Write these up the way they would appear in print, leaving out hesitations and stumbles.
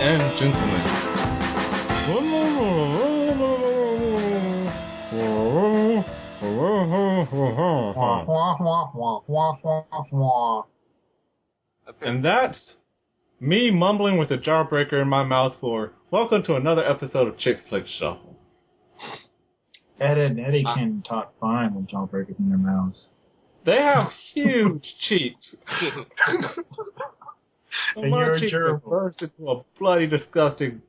and gentlemen. And that's me mumbling with a Jawbreaker in my mouth for welcome to another episode of Chick Flick Shuffle. Ed and Eddie can talk fine with Jawbreakers in their mouths. They have huge cheeks. And my you're a cheeks gerbil. burst into a bloody, disgusting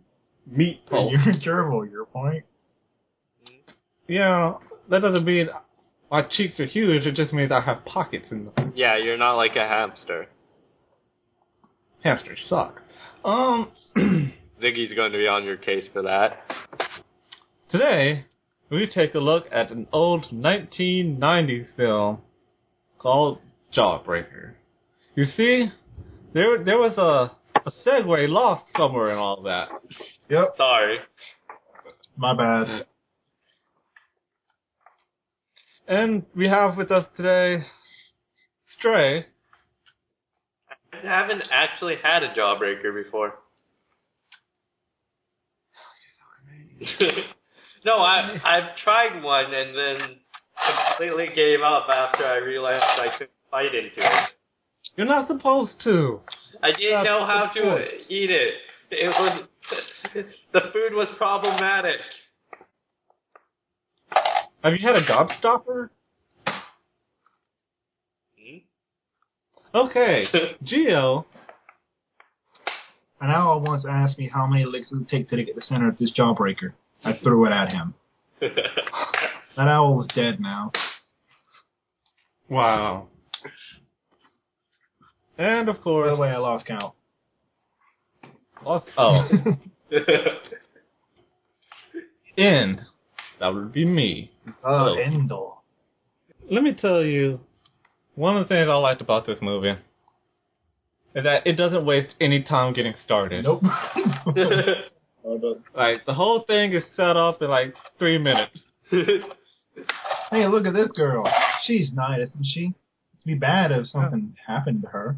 meat pulp. You're a gerbil, your point? Yeah, that doesn't mean my cheeks are huge. It just means I have pockets in them. Yeah, you're not like a hamster. Hamsters suck. Ziggy's going to be on your case for that. Today, we take a look at an old 1990s film called Jawbreaker. You see, there was a segue lost somewhere in all that. Yep. Sorry. My bad. And we have with us today Stray. I haven't actually had a Jawbreaker before. No, I've tried one and then completely gave up after I realized I couldn't bite into it. You're not supposed to. I didn't know how to eat it. It was the food was problematic. Have you had a gobstopper? Okay, Gio. And Al once asked me how many licks does it take to get the center of this Jawbreaker. I threw it at him. That owl was dead now. Wow. And of course... By the way, I lost count. Oh. End. That would be me. Oh, Endel. Let me tell you, one of the things I liked about this movie is that it doesn't waste any time getting started. Nope. Like, the whole thing is set up in like 3 minutes. Hey, look at this girl. She's nice, isn't she? It'd be bad if something happened to her.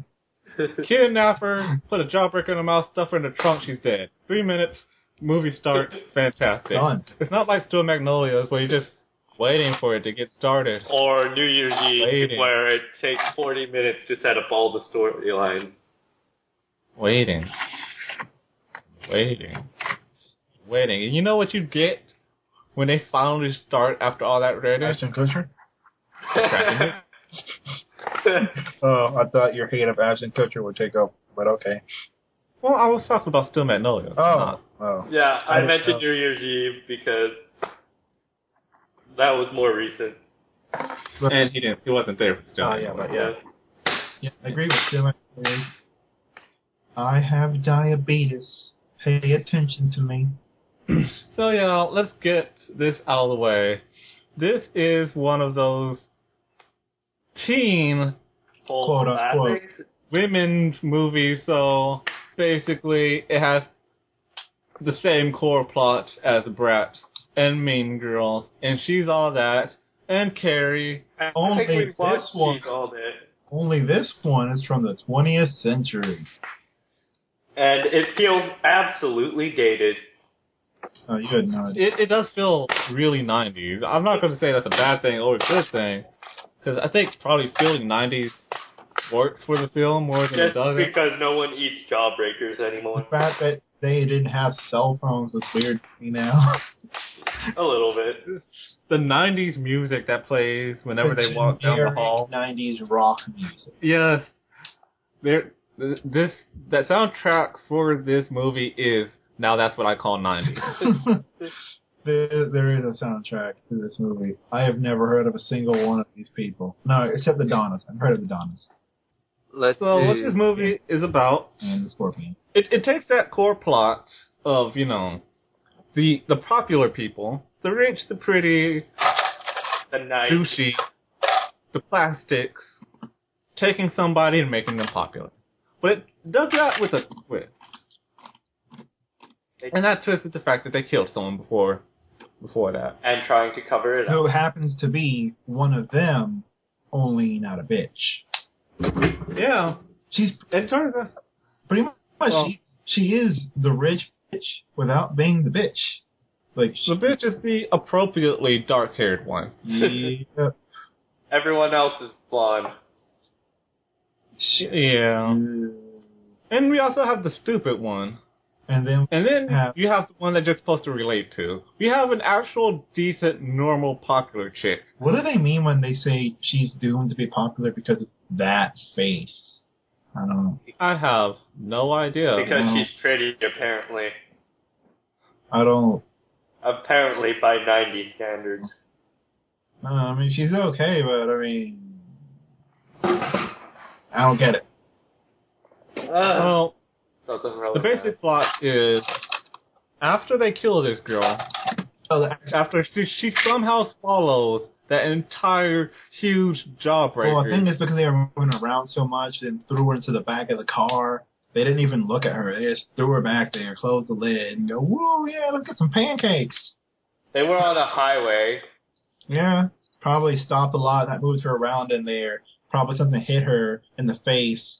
Kidnap her, put a Jawbreaker in her mouth, stuff her in the trunk, she's dead. 3 minutes, movie starts, fantastic. Done. It's not like Steel Magnolias where you're just waiting for it to get started. Or New Year's Eve, where it takes 40 minutes to set up all the storylines. Waiting. And you know what you get when they finally start after all that reading? Ashton Kutcher? Cracking it. Oh, I thought your hate of Ashton Kutcher would take over, but okay. Well, I was talking about Steel Magnolias. Oh. Yeah, I mentioned New Year's Eve because that was more recent. And he wasn't there for Steel Oh, yeah, Magnolias. but yeah. I agree with Jim. I have diabetes. Pay attention to me. So, y'all, let's get this out of the way. This is one of those teen Quote unquote women's movies, so basically it has the same core plot as Bratz and Mean Girls, and She's All That, and Carrie. Only this one is from the 20th century. And it feels absolutely dated. Oh, you had no idea. It does feel really 90s. I'm not going to say that's a bad thing or a good thing, because I think probably feeling 90s works for the film more than it doesn't. Just because no one eats Jawbreakers anymore. The fact that they didn't have cell phones is weird to me now. A little bit. The 90s music that plays whenever they walk down the hall. 90s rock music. Yes. That soundtrack for this movie is, now that's what I call 90s. There is a soundtrack to this movie. I have never heard of a single one of these people. No, except the Donnas. I've heard of the Donnas. Let's see. What this movie is about, And the Scorpion. it takes that core plot of, the popular people, the rich, the pretty, the nice. douchey, the plastics, taking somebody and making them popular. But it does that with a twist. And that twist is the fact that they killed someone before that. And trying to cover it up. Who happens to be one of them, only not a bitch. Yeah. She's It turns out. pretty much she is the rich bitch without being the bitch. Like The bitch is the appropriately dark-haired one. yeah. Everyone else is blonde. Yeah. And we also have the stupid one. And then You have the one that you're supposed to relate to. We have an actual, decent, normal, popular chick. what do they mean when they say she's doomed to be popular because of that face? I don't know. I have no idea. Because she's pretty, apparently. I don't. Apparently by 90 standards. I mean, she's okay, but I mean, I don't get it. Well, Doesn't really the basic plot is, after they kill this girl, after she somehow swallows that entire huge jawbreaker. Well, I think it's because they were moving around so much and threw her into the back of the car. They didn't even look at her. They just threw her back there, closed the lid, and go, whoa, yeah, let's get some pancakes. They were on a highway. Yeah, probably stopped a lot. That moves her around in there. Probably something hit her in the face.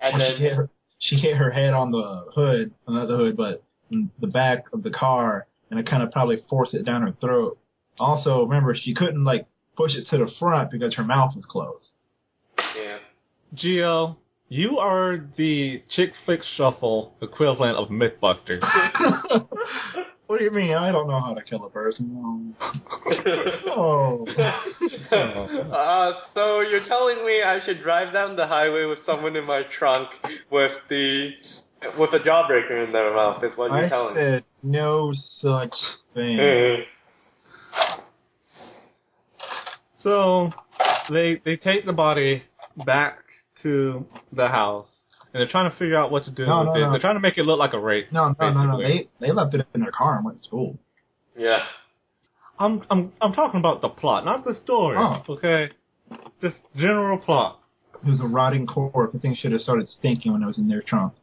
And then She hit her head on the hood, not the hood, but the back of the car, and it kind of probably forced it down her throat. Also, remember, she couldn't, like, push it to the front because her mouth was closed. yeah. Gio, you are the chick flick shuffle equivalent of Mythbusters. What do you mean? I don't know how to kill a person. Oh. So you're telling me I should drive down the highway with someone in my trunk with a jawbreaker in their mouth is what you're telling me. I said no such thing. So, they take the body back to the house, and they're trying to figure out what to do with it. No. They're trying to make it look like a rape. No. They left it in their car and went to school. Yeah. I'm talking about the plot, not the story. Oh. Okay, just general plot. It was a rotting corpse. The thing should have started stinking when it was in their trunk.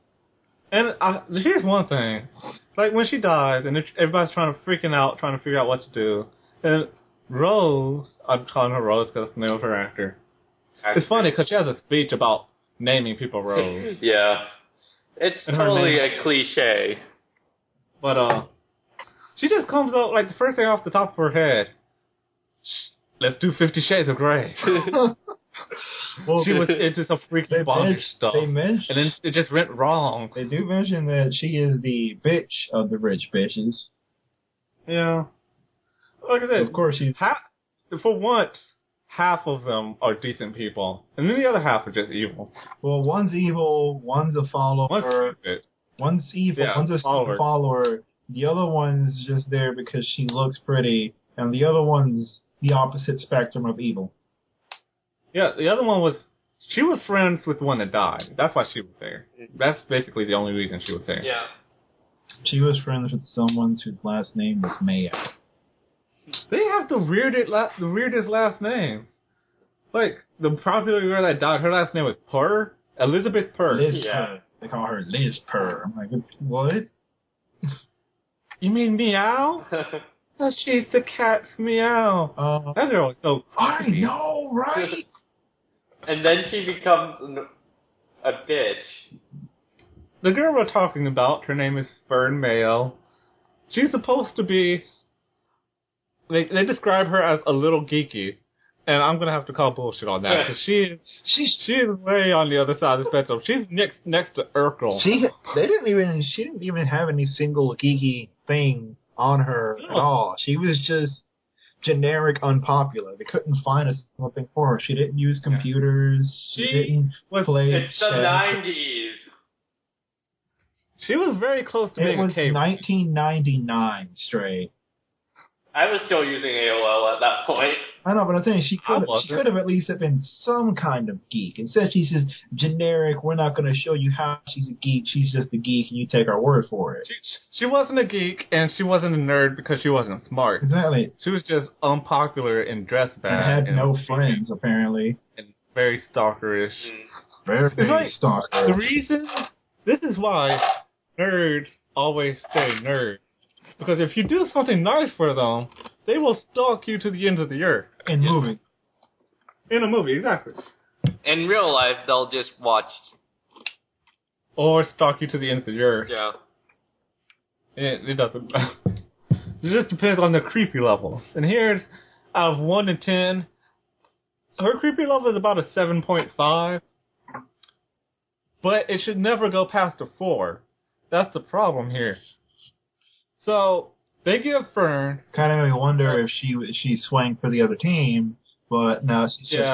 And here's one thing: like when she dies, and everybody's freaking out, trying to figure out what to do, and Rose, I'm calling her Rose because that's the name of her actor. It's funny because she has a speech about naming people Rose. Yeah. It's And her totally name- a cliche. But, she just comes out, like, the first thing off the top of her head. Let's do 50 Shades of Grey. Well, She was into some freaky bondage stuff. They mentioned, And then it just went wrong. they do mention that she is the bitch of the rich bitches. Yeah. Like I said, Of course, she's for once, half of them are decent people. And then the other half are just evil. well. One's evil. One's a follower. One's stupid. One's evil. Yeah, One's a follower. The other one's just there because she looks pretty, and the other one's the opposite spectrum of evil. Yeah, the other one she was friends with the one that died. That's why she was there. That's basically the only reason she was there. Yeah. She was friends with someone whose last name was Mayo. They have the weirdest last names. Like, the popular girl that died, her last name was Purr? Elizabeth Purr. Liz Yeah. Purr. They call her Liz Purr. I'm like, what? You mean Meow? Oh, she's the cat's Meow. That girl was so I creepy. know, right? And then she becomes a bitch. The girl we're talking about, her name is Fern Mayo. She's supposed to be... They describe her as a little geeky. And I'm going to have to call bullshit on that. Because she is way on the other side of the spectrum. She's next to Urkel. She didn't even have any single geeky thing on her at all. She was just generic unpopular. They couldn't find a single thing for her. She didn't use computers. She didn't play It's the chess. 90s. She was very close to It being was a cave. 1999 straight. I was still using AOL at that point. I know, but I'm saying she wasn't. could have at least been some kind of geek. Instead, she's just generic. We're not going to show you how she's a geek. She's just a geek, and you take our word for it. She wasn't a geek, and she wasn't a nerd because she wasn't smart. Exactly. She was just unpopular and dressed And bad. had no friends, apparently. And very stalkerish. Very like- stalker. The reason, this is why nerds always stay nerds. Because if you do something nice for them, they will stalk you to the ends of the earth. In movie. In a movie, exactly. In real life, they'll just watch or stalk you to the ends of the earth. Yeah. It doesn't. It just depends on the creepy level. And here's out of 1 to 10, her creepy level is about a 7.5. But it should never go past a 4. That's the problem here. So they give Fern. Kind of made me wonder if she swang for the other team, but no, she's just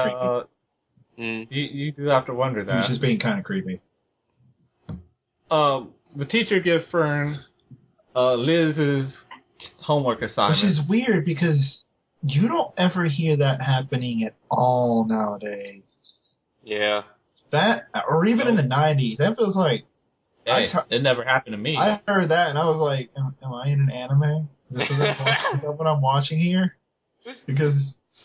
creepy. You do have to wonder that. She's just being kind of creepy. The teacher gives Fern Liz's homework assignment. Which is weird because you don't ever hear that happening at all nowadays. Yeah. That, or even in the 90s, that feels like... Hey, it never happened to me. I heard that and I was like, am I in an anime? Is this what I'm watching here? Because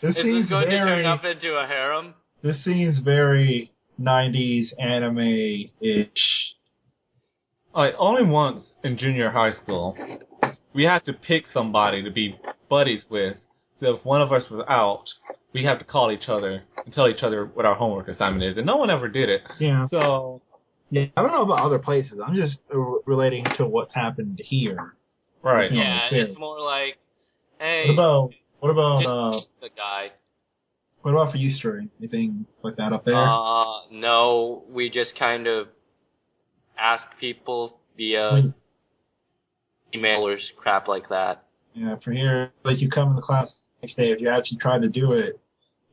this seems going to turn up into a harem? This seems very 90s anime-ish. Only once in junior high school, we had to pick somebody to be buddies with. So if one of us was out, we have to call each other and tell each other what our homework assignment is. And no one ever did it. Yeah. So... Yeah, I don't know about other places. I'm just relating to what's happened here. Right. Yeah, it's more like, hey... What about the guy. What about for you, Stray? Anything like that up there? No, we just kind of ask people via emailers, crap like that. Yeah, for here, like you come in the class the next day, if you actually tried to do it,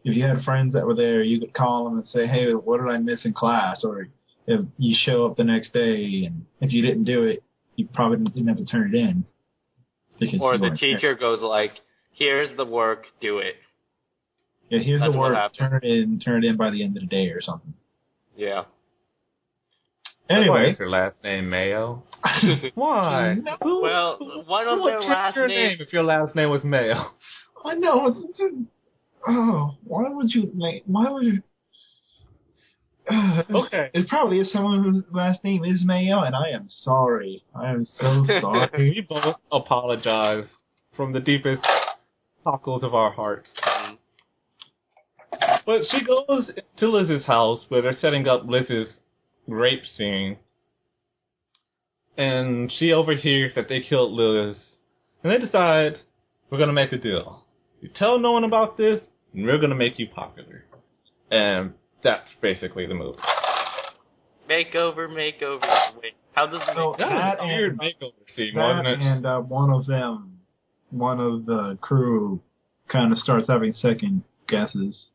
if you had friends that were there, you could call them and say, hey, what did I miss in class? Or if you show up the next day and if you didn't do it, you probably didn't have to turn it in. Or the teacher goes like, here's the work, do it. Yeah, here's the work, turn it in by the end of the day or something. Yeah. Anyway. Is your last name Mayo? Why? No. Well, one of their last names... if your last name was Mayo? I know. Oh, why would you... Okay. It probably is someone whose last name is Mayo, and I am sorry. I am so sorry. We both apologize from the deepest cockles of our hearts. But she goes to Liz's house where they're setting up Liz's rape scene. And she overhears that they killed Liz. And they decide, we're going to make a deal. You tell no one about this, and we're going to make you popular. And that's basically the move. Makeover. Wait, how does it so that was a weird makeover scene, wasn't it? And one of the crew kind of starts having second guesses.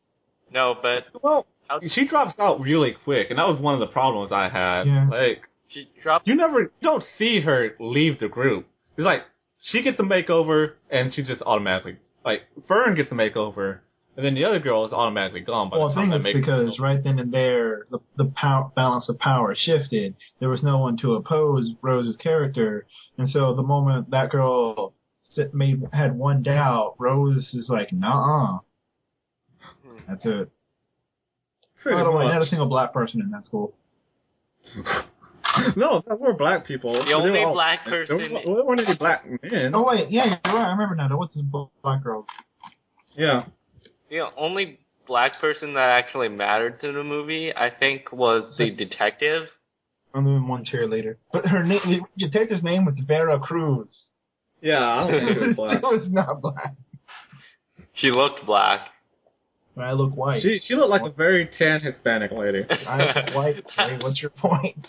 No, but... Well, she drops out really quick, and that was one of the problems I had. Yeah. Like, she dropped... You don't see her leave the group. It's like, she gets a makeover, and she just automatically... Like, Fern gets a makeover, and then the other girl is automatically gone by the time that makeover. Well, the thing is because right then and there, the balance of power shifted. There was no one to oppose Rose's character, and so the moment that girl had one doubt, Rose is like, nah. That's it. By the way, not a single black person in that school. No, there were black people. The only black person... There weren't any black men. Oh, wait, yeah, you're right. I remember now. There was this black girl. Yeah. The only black person that actually mattered to the movie, I think, was the detective. Other than one cheerleader. But her name, the detective's name was Vera Cruz. Yeah, I don't think it was black. She was not black. She looked black. But I look white. She looked like a very tan Hispanic lady. I look white. Hey, what's your point?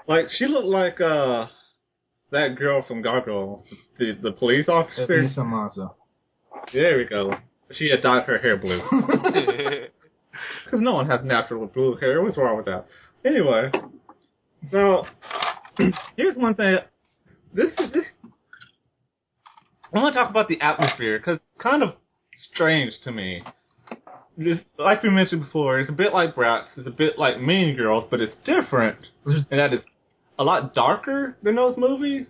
Like, she looked like that girl from Gargoyle, the police officer. Lisa Maza. There we go. She had dyed her hair blue. Because no one has natural blue hair. What's wrong with that? Anyway, so here's one thing. This. I want to talk about the atmosphere because it's kind of strange to me. This, like we mentioned before, it's a bit like Bratz. It's a bit like Mean Girls, but it's different, and that it's a lot darker than those movies.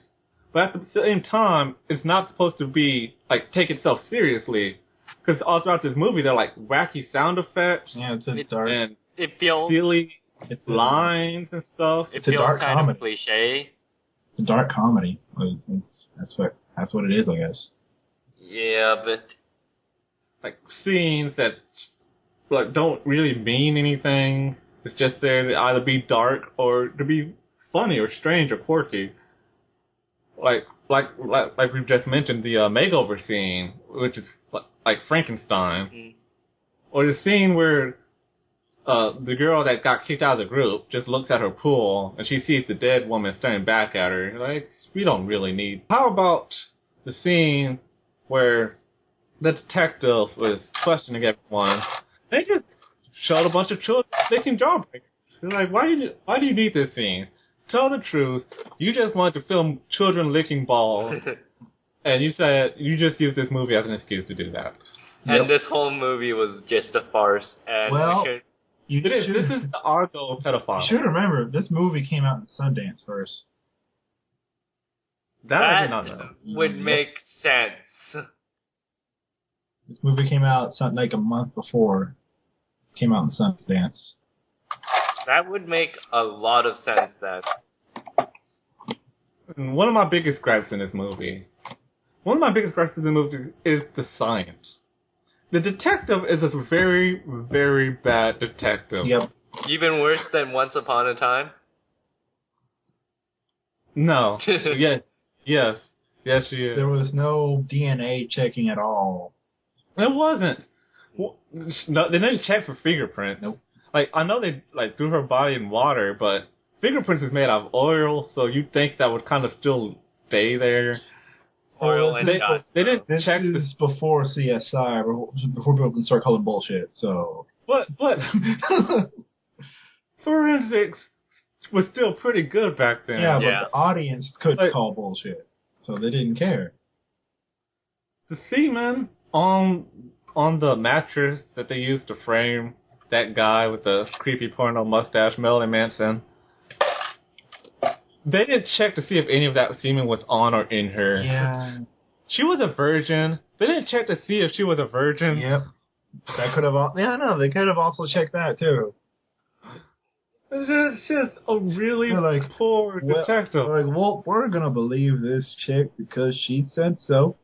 But at the same time, it's not supposed to be like take itself seriously. Because all throughout this movie, they're like wacky sound effects. Yeah, it's dark. And it feels silly lines and stuff. It feels dark kind comedy. of cliche. It's a dark comedy. That's what it is, I guess. Yeah, but like scenes that like don't really mean anything. It's just there to either be dark or to be funny or strange or quirky. Like we've just mentioned, the makeover scene, which is like Frankenstein, or the scene where the girl that got kicked out of the group just looks at her pool and she sees the dead woman staring back at her. Like, we don't really need. How about the scene where the detective was questioning everyone? They just showed a bunch of children licking Jawbreaker. They're like, why do you need this scene? Tell the truth. You just wanted to film children licking balls, and you said you just used this movie as an excuse to do that. And this whole movie was just a farce. And this is the Argo pedophile. You should remember, this movie came out in Sundance first. That I did not know. Would make sense. This movie came out like a month before it came out in Sundance. That would make a lot of sense then. One of my biggest gripes in this movie is the science. The detective is a very, very bad detective. Yep. Even worse than Once Upon a Time? No. Yes, she is. There was no DNA checking at all. It wasn't. No, they didn't check for fingerprints. Nope. Like, I know they threw her body in water, but fingerprints is made out of oil, so you'd think that would kind of still stay there. Oil and dust. They didn't check this is before CSI, before people can start calling bullshit, so... But forensics was still pretty good back then. Yeah, but the audience could call bullshit, so they didn't care. The semen on the mattress that they used to frame that guy with the creepy porno mustache, Marilyn Manson, they didn't check to see if any of that semen was on or in her. Yeah. She was a virgin. They didn't check to see if she was a virgin. Yep. That could have... Yeah, no, they could have also checked that, too. It's just a really poor detective. Well, we're going to believe this chick because she said so.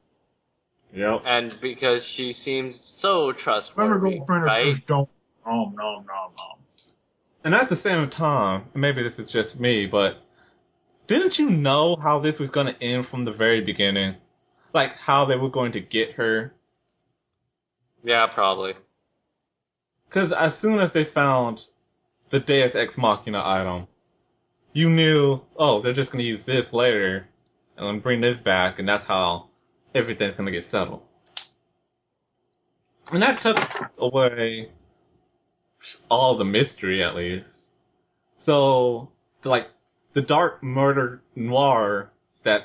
Yep. And because she seems so trustworthy, Remember, girlfriend, right? Don't... And at the same time, maybe this is just me, but didn't you know how this was going to end from the very beginning? Like, how they were going to get her? Yeah, probably. Because as soon as they found the Deus Ex Machina item, you knew, oh, they're just going to use this later, and then bring this back, and that's how everything's going to get settled. And that took away all the mystery, at least. So, the dark murder noir that's,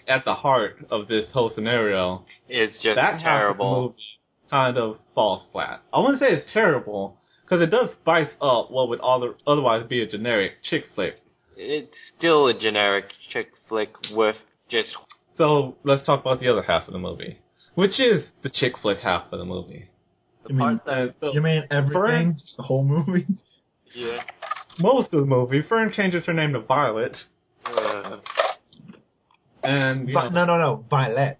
at the heart of this whole scenario is just that terrible. Movie kind of falls flat. I wouldn't say it's terrible, because it does spice up what would otherwise be a generic chick flick. It's still a generic chick flick with just... So, let's talk about the other half of the movie, which is the chick flick half of the movie. You mean everything? Fern, the whole movie? Yeah. Most of the movie, Fern changes her name to Violet. And No, Violet.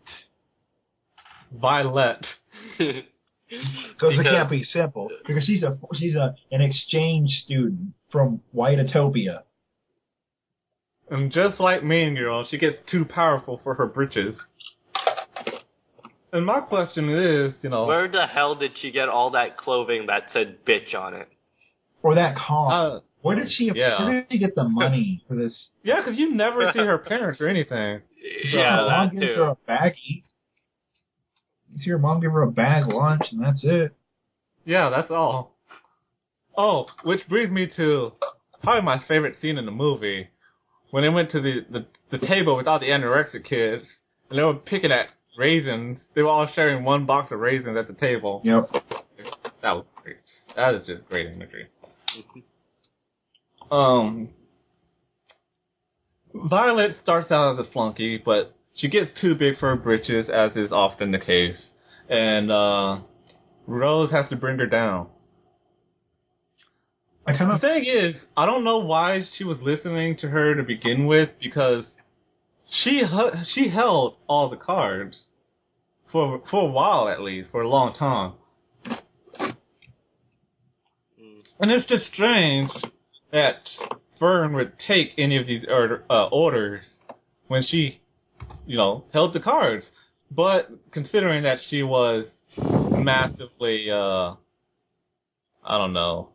Violet. Because it can't be simple. Because she's an exchange student from Whiteatopia. And just like Mean Girl, she gets too powerful for her britches. And my question is, where the hell did she get all that clothing that said bitch on it? Or that car. Where did she get the money for this? Yeah, because you never see her parents or anything. So her mom gives her a baggie. You see her mom give her a bag lunch, and that's it. Yeah, that's all. Oh, which brings me to probably my favorite scene in the movie. When they went to the table with all the anorexic kids, and they were picking at raisins. They were all sharing one box of raisins at the table. Yep. That was great. That is just great imagery. Violet starts out as a flunky, but she gets too big for her britches, as is often the case. And Rose has to bring her down. The thing is, I don't know why she was listening to her to begin with, because she held all the cards for a while, at least, for a long time. And it's just strange that Fern would take any of these orders when she, held the cards. But considering that she was massively, I don't know,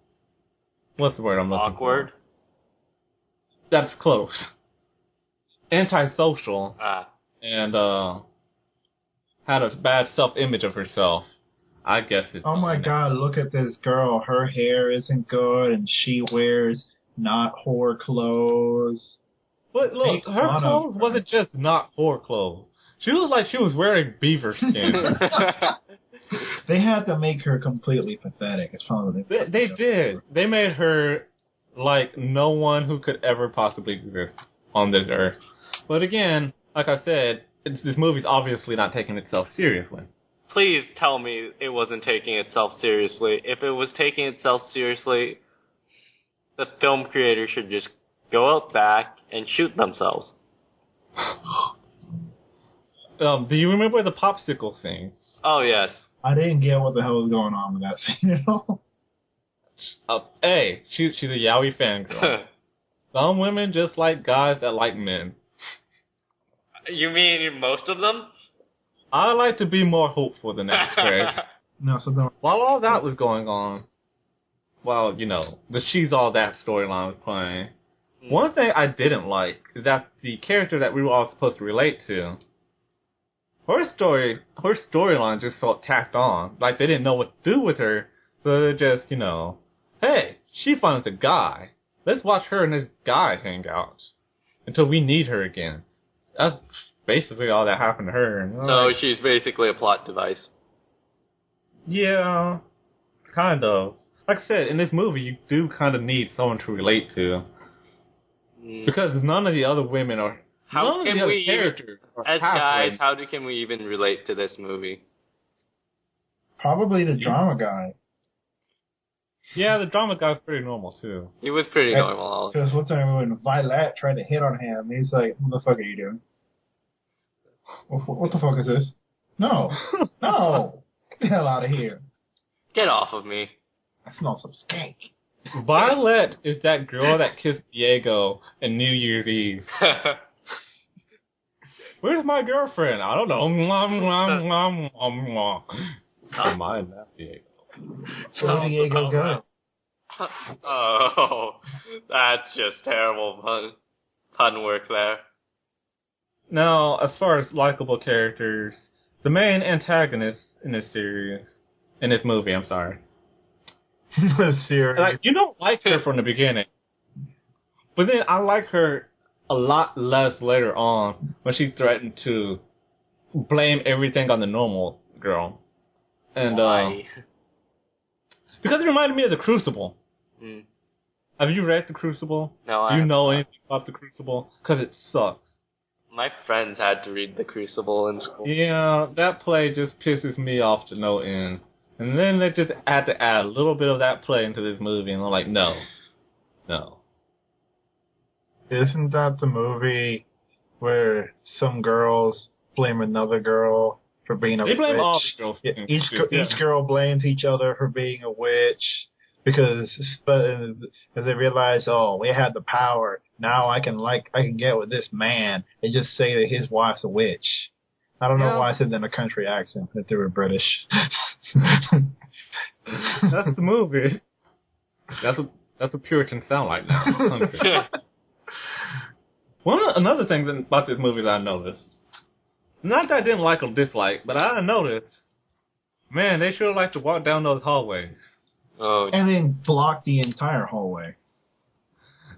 what's the word I'm looking Awkward? for? That's close. Antisocial. And had a bad self-image of herself. I guess it's... Oh my god, look at this girl. Her hair isn't good, and she wears not whore clothes. But look, her clothes wasn't just not whore clothes. She looked like she was wearing beaver skin. They had to make her completely pathetic. It's probably they did. They made her like no one who could ever possibly exist on this earth. But again, like I said, this movie's obviously not taking itself seriously. Please tell me it wasn't taking itself seriously. If it was taking itself seriously, the film creator should just go out back and shoot themselves. Do you remember the popsicle scene? Oh, yes. I didn't get what the hell was going on with that scene at all. Hey, she's a yaoi fangirl. Some women just like guys that like men. You mean most of them? I like to be more hopeful than that, Craig. No, so don't. While all that was going on, the She's All That storyline was playing, one thing I didn't like is that the character that we were all supposed to relate to, her storyline just felt tacked on. Like they didn't know what to do with her, so they just, hey, she finds a guy. Let's watch her and this guy hang out until we need her again. That's basically all that happened to her. So she's basically a plot device. Yeah, kind of. Like I said, in this movie, you do kind of need someone to relate to. Because none of the other women are... How can we, characters as guys, can we even relate to this movie? Probably the drama guy. Yeah, the drama guy's pretty normal, too. He was pretty normal. Because one time when Violet tried to hit on him, he's like, what the fuck are you doing? What the fuck is this? No. No. Get the hell out of here. Get off of me. I smell some skank. Violet is that girl that kissed Diego in New Year's Eve. Where's my girlfriend? I don't know. Not mine, that Diego. So Diego go. Oh, that's just terrible pun work there. Now, as far as likable characters, the main antagonist in this movie, I'm sorry. Serious. You don't like her from the beginning. But then I like her a lot less later on when she threatened to blame everything on the normal girl. And, why? Because it reminded me of The Crucible. Mm. Have you read The Crucible? No, Do you know anything about The Crucible? Because it sucks. My friends had to read The Crucible in school. Yeah, that play just pisses me off to no end. And then they just had to add a little bit of that play into this movie, and I'm like, no. Isn't that the movie where some girls blame another girl for being a witch? They blame all the girls. Each girl blames each other for being a witch because as they realize, oh, we had the power. Now I can get with this man and just say that his wife's a witch. I don't know why I said that in a country accent, if they were British. That's the movie. That's what Puritans sound like now. Another thing about this movie that I noticed, not that I didn't like or dislike, but I noticed, man, they sure like to walk down those hallways. Oh. And then block the entire hallway.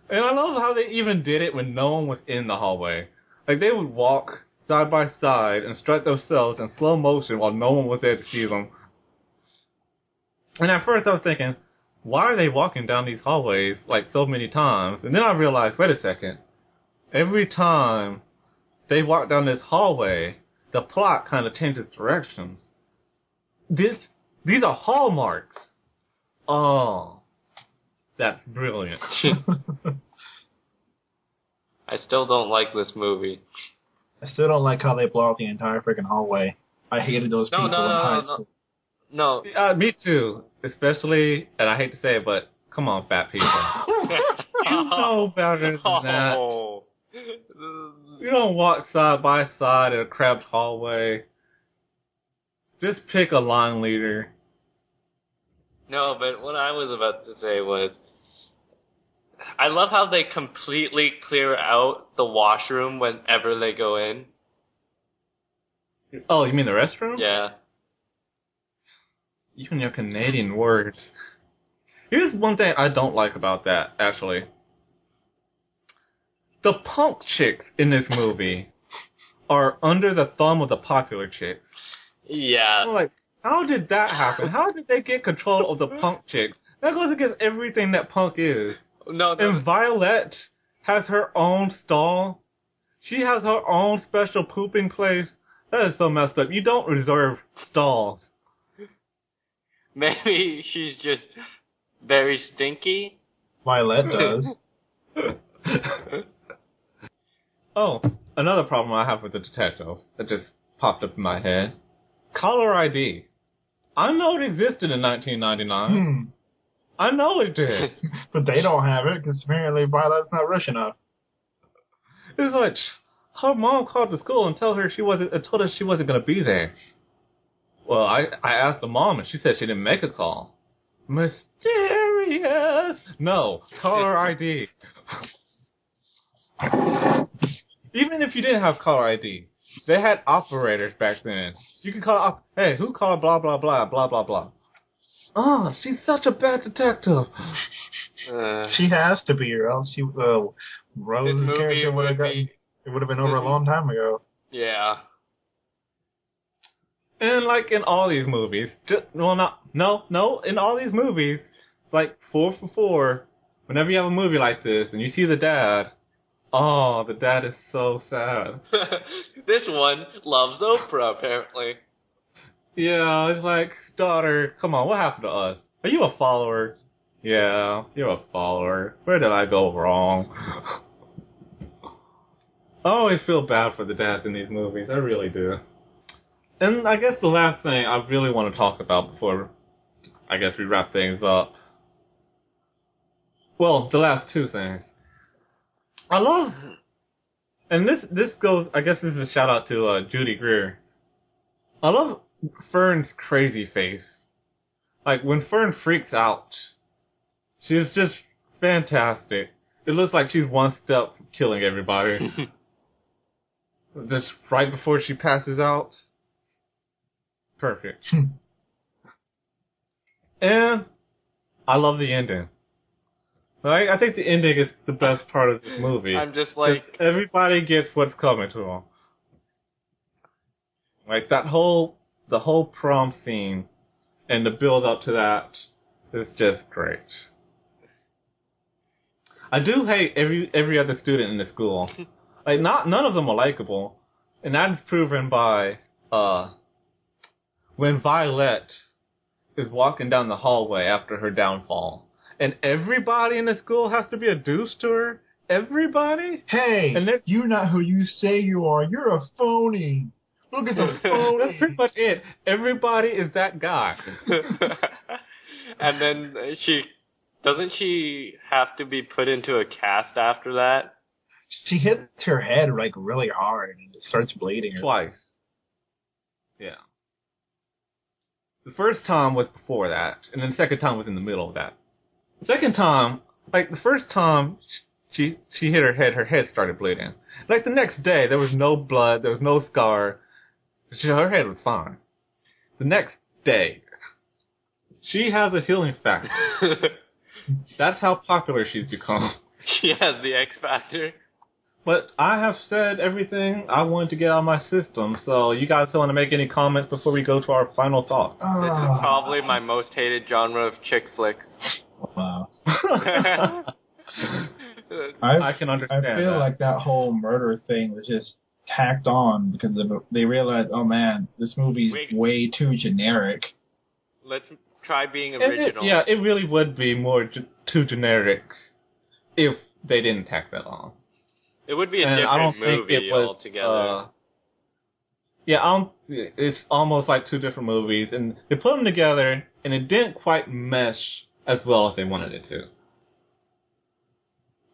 And I love how they even did it when no one was in the hallway. Like, they would walk side by side and strut themselves in slow motion while no one was there to see them. And at first I was thinking, why are they walking down these hallways like so many times? And then I realized, wait a second. Every time they walk down this hallway, the plot kind of changes directions. These are hallmarks. Oh, that's brilliant. I still don't like this movie. I still don't like how they blow out the entire freaking hallway. I hated those people in high school. No. Me too. Especially, and I hate to say it, but come on, fat people. You know better than that. Oh. You don't walk side by side in a cramped hallway. Just pick a line leader. No, but what I was about to say was, I love how they completely clear out the washroom whenever they go in. Oh, you mean the restroom? Yeah. Even your Canadian words. Here's one thing I don't like about that, actually. The punk chicks in this movie are under the thumb of the popular chicks. Yeah. I'm like, how did that happen? How did they get control of the punk chicks? That goes against everything that punk is. No. And Violet has her own stall. She has her own special pooping place. That is so messed up. You don't reserve stalls. Maybe she's just very stinky. Violet does. Oh, another problem I have with the detective that just popped up in my head. Caller ID. I know it existed in 1999. I know it did. But they don't have it because apparently Violet's not rich enough. It's like, her mom called the school and told her told us she wasn't going to be there. Well, I asked the mom and she said she didn't make a call. Mysterious. No, caller ID. Even if you didn't have caller ID, they had operators back then. You can call, hey, who called blah, blah, blah, blah, blah, blah. Oh, she's such a bad detective. She has to be, or else Rose's character would have gotten. It would have been over a long time ago. Yeah. And like in all these movies, in all these movies, like 4 for 4, whenever you have a movie like this and you see the dad, oh, the dad is so sad. This one loves Oprah, apparently. Yeah, it's like, daughter, come on, what happened to us? Are you a follower? Yeah, you're a follower. Where did I go wrong? I always feel bad for the dads in these movies. I really do. And I guess the last thing I really want to talk about before I guess we wrap things up. Well, the last two things. I love, and this goes, I guess this is a shout out to Judy Greer. I love Fern's crazy face. Like, when Fern freaks out, she's just fantastic. It looks like she's one step from killing everybody. Just right before she passes out. Perfect. And I love the ending. Right? I think the ending is the best part of this movie. I'm just like, everybody gets what's coming to them. Like the whole prom scene and the build up to that is just great. I do hate every other student in the school. Like none of them are likable, and that's proven by when Violet is walking down the hallway after her downfall. And everybody in the school has to be a deuce to her. Everybody? Hey, and you're not who you say you are. You're a phony. Look at the phony. That's pretty much it. Everybody is that guy. And then doesn't she have to be put into a cast after that? She hits her head like really hard and it starts bleeding. Twice. Yeah. The first time was before that, and then the second time was in the middle of that. The second time, like the first time she hit her head started bleeding. Like the next day, there was no blood, there was no scar. Her head was fine. The next day, she has a healing factor. That's how popular she's become. She has the X Factor. But I have said everything I wanted to get out of my system, so you guys don't want to make any comments before we go to our final thoughts. This is probably my most hated genre of chick flicks. Wow. I can understand I feel that. like that whole murder thing was just tacked on because they realized, oh man, this movie's way too generic. Let's try being original. It really would be more too generic if they didn't tack that on. It would be a different movie altogether. It's almost like two different movies, and they put them together, and it didn't quite mesh as well as they wanted it to.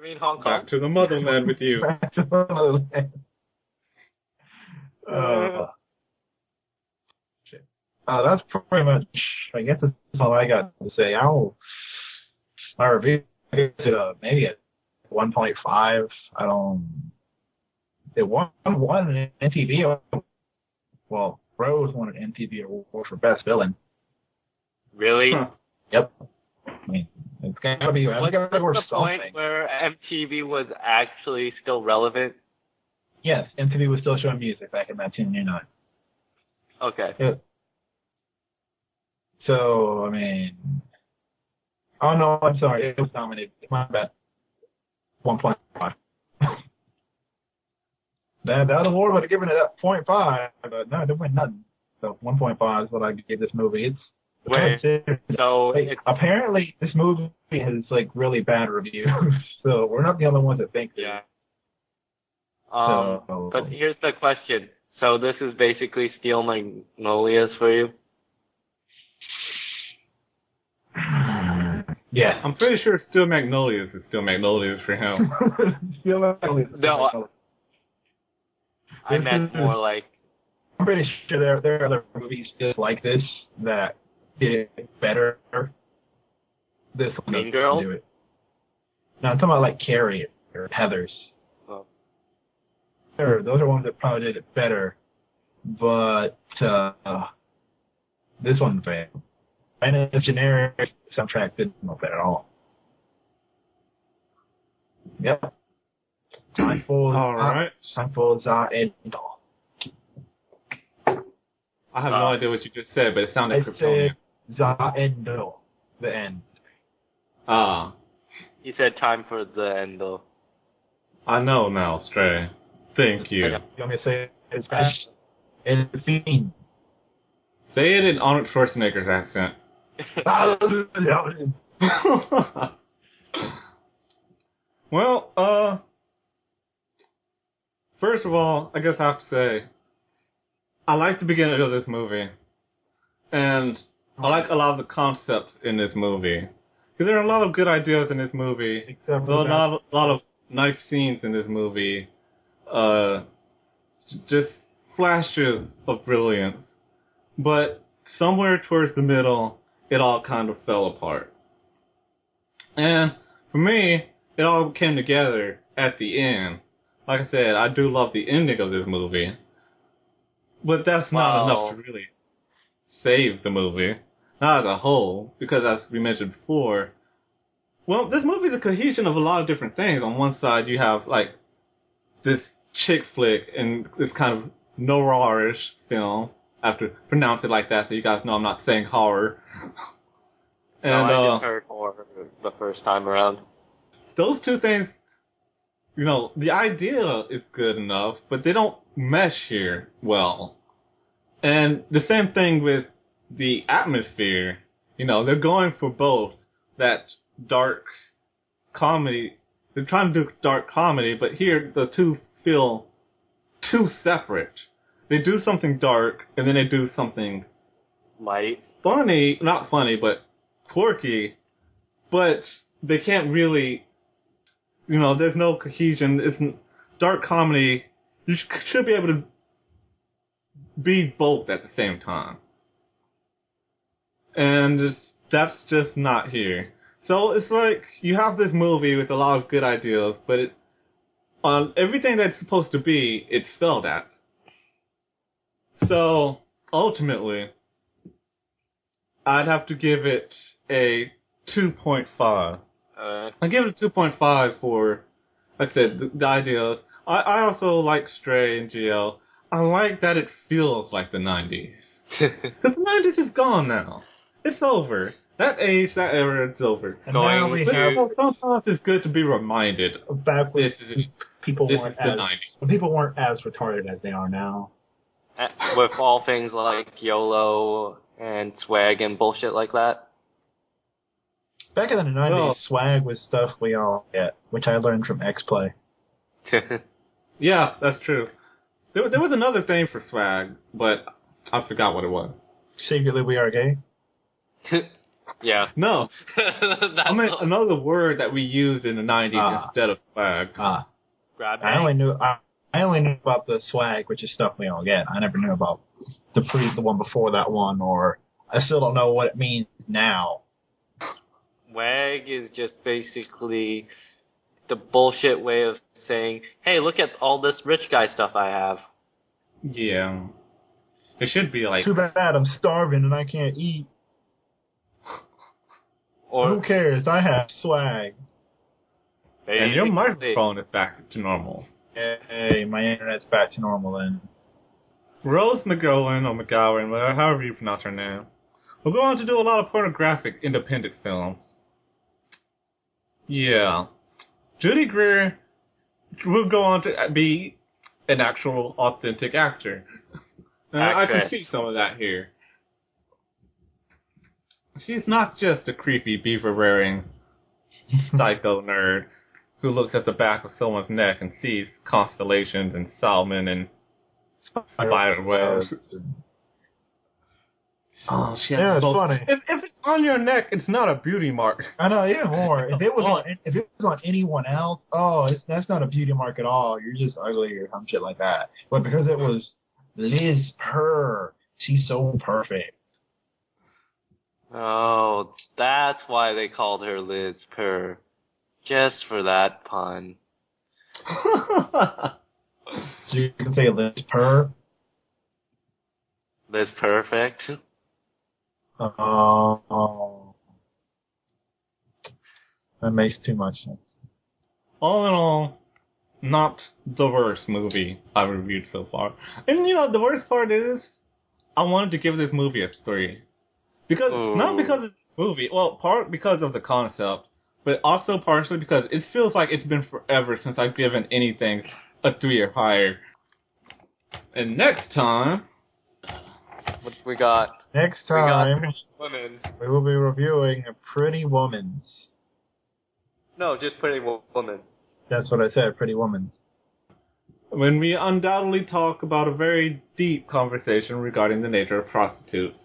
You mean Hong Kong? Back to the motherland with you. Back to the motherland. Shit. That's pretty much, I guess that's all I got to say. My review is maybe at 1.5. It won an MTV award. Well, Rose won an MTV award for Best Villain. Really? Huh. Yep. I mean, it's gotta be Was gotta be worth the point something. where MTV was actually still relevant? Yes, MTV was still showing music back in 1999. Okay. Yeah. So, I mean... Oh, no, I'm sorry. It was nominated. My bad. 1.5. that award would have given it a 0.5, but no, it didn't win nothing. So 1.5 is what I gave this movie. It's Wait, so apparently this movie has like really bad reviews, so we're not the only ones that think yeah. that. So, But here's the question. So this is basically Steel Magnolias for you? yeah. I'm pretty sure Still Magnolias is Still Magnolias for him. No, I meant more like... I'm pretty sure there are other movies just like this that did it better. This one Mean doesn't Girls? do it. No, I'm talking about like Carrie or Heathers. Oh. Those are ones that probably did it better, but this one failed. And the generic soundtrack didn't look that at all. Yep. Time for All right. Time for the end. I have no idea what you just said, but it sounded I Kryptonian. said the end. The end. Ah, He said time for the end, though. I know now, Stray. Thank you. You want me to say it in Spanish? El fin. Say it in Arnold Schwarzenegger's accent. Well, first of all, I guess I have to say, I like the beginning of this movie. And I like a lot of the concepts in this movie. Because there are a lot of good ideas in this movie. Except There are for that. a lot of nice scenes in this movie. Just flashes of brilliance. But somewhere towards the middle, it all kind of fell apart. And for me, it all came together at the end. Like I said, I do love the ending of this movie. But that's not enough to really save the movie. Not as a whole, because as we mentioned before, well, this movie is a cohesion of a lot of different things. On one side, you have, like, this chick flick and this kind of noirish film. I have to pronounce it like that so you guys know I'm not saying horror. And, I just heard horror the first time around. those two things, you know, the idea is good enough, but they don't mesh here well. And the same thing with the atmosphere. You know, they're going for both that dark comedy. They're trying to do dark comedy, but here the two feel too separate. They do something dark, and then they do something Light. funny, not funny, but quirky, but they can't really, you know, there's no cohesion. It's dark comedy. You should be able to be both at the same time. And that's just not here. So it's like you have this movie with a lot of good ideas, but it, on everything that's supposed to be, it's failed at. So ultimately, I'd have to give it a 2.5. I give it a 2.5 for, like I said, the ideas. I also like Stray and GL. I like that it feels like the 90s. Because the 90s is gone now. It's over. That age, that era, it's over. And now we have Sometimes it's good to be reminded. back when This is people this weren't is the as 90s. when people weren't as retarded as they are now. With all things like YOLO and swag and bullshit like that. Back in the 90s, Oh. swag was stuff we all get, which I learned from X-Play. Yeah, that's true. There was another thing for swag, but I forgot what it was. Secretly, we are gay. Yeah. No, That's I mean another word that we used in the 90s instead of swag. grab I bag. only knew about the swag, which is stuff we don't get. I never knew about the one before that one, or I still don't know what it means now. Swag is just basically the bullshit way of saying, hey, look at all this rich guy stuff I have. Yeah. It should be like... Too bad I'm starving and I can't eat. Or who cares? I have swag. And your microphone is back to normal. Hey, my internet's back to normal then. Rose McGowan, or McGowan, however you pronounce her name, will go on to do a lot of pornographic independent films. Yeah. Judy Greer will go on to be an actual, authentic actor. I can see some of that here. She's not just a creepy beaver-wearing psycho nerd who looks at the back of someone's neck and sees constellations and salmon and spider webs. Oh, shit. Yeah, it's funny. If it's on your neck, it's not a beauty mark. I know, even more. If it was on anyone else, that's not a beauty mark at all. You're just ugly or some shit like that. But because it was Liz Purr, she's so perfect. Oh, that's why they called her Liz Purr. Just for that pun. So you can say Liz Purr? Liz Perfect? Oh. That makes too much sense. All in all, not the worst movie I've reviewed so far. And the worst part is, I wanted to give this movie a 3. Not because of this movie, part because of the concept, but also partially because it feels like it's been forever since I've given anything a 3 or higher. And next time... What we got? Next time, we will be reviewing Pretty Woman's. No, just Pretty Woman. That's what I said, Pretty Woman's. When we undoubtedly talk about a very deep conversation regarding the nature of prostitutes.